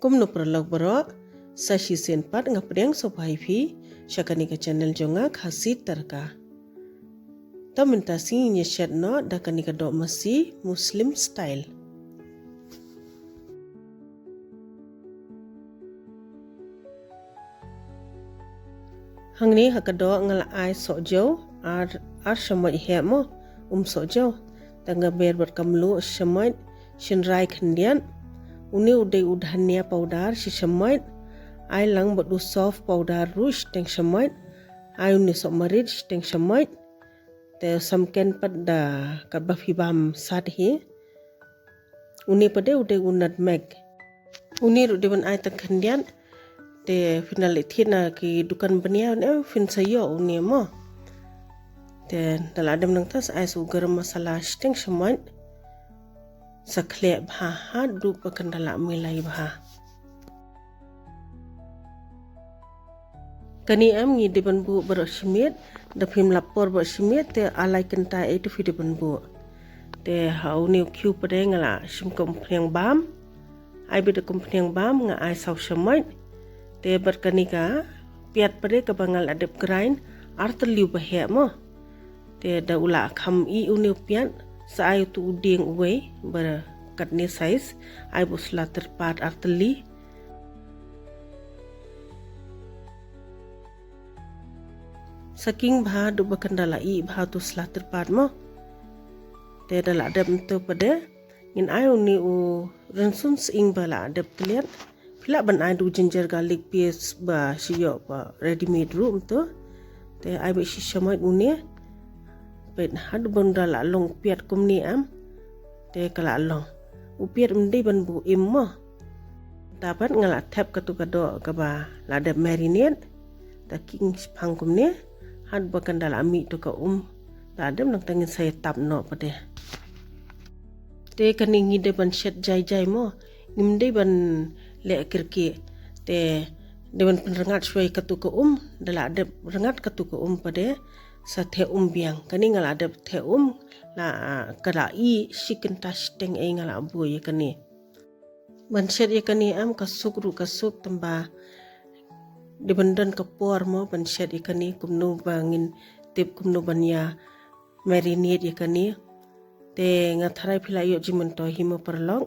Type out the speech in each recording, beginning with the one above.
Kumno perlog berok, sashi senpat ngapriang sopai phi, syakani ke channel jonga khasi terka. Ta minta singinya shet no dakani ke Doh Masi Muslim Style. Hangni hakado ngala ai sojo ar shamai he mo sojo tangga ber berkamlu shamai shinrai khandian uni udai udhania powder si shamai ai lang bodu soft powder rush teng shamai ai uni sok marid teng shamai te samken pada kabafibam sadhi uni pada udai unat meg uni rudiban ai teng khandian te finalitina ki dukan benia ne fin sayo uni mo te daladam nang tas ai su garam masala steng shamai sakhle bha du pakandala milai bha kani am ngi deban bu bershimit da phim lapor bershimit te alai kenta e tu fi deban bu te hauni kyu pade ngala sim kompheng bam ai bi de kompheng bam nga ai sau shamai te berkanika piat pade ka bangal adep grind arteliu bahe mo te da ula kham I uni piat sa ai tu uding uwe ber katni size ai busla terpat arteli saking bha du bakandala I bha tu sla terpat mo te dala adep tu pade ngin ai uni u rensun sing bala adep teliat pila ban ai du ginger garlic paste ba siyo ba ready made room tu te ai be si shamai uni pet had bunda la long piat kumni am te kala long upiat mndi ban bu im mo dapat ngala tap katu kado ka ba la de marinate ta king pang kumni had bakan dala mi to ka ta adem nang tangin saya tap no pade te kaningi de ban shet jai mo ngimde ban le kirki te dewan penrengat suai katu ke dala adep rengat katu ke pade sa the biang kani ngala adep the la kala I chicken tash teng e ngala bu ye kani ban shet ye kani am kasuk tamba deban dan kapor mo ban shet ye kani kumno bangin tip kumno banya marinate ye kani te ngatharai philai yo jiman to himo perlong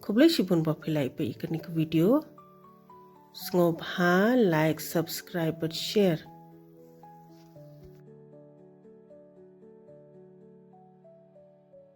Kublai sibun ba philai pe ikani ke video. Sngop ha like subscribe but share.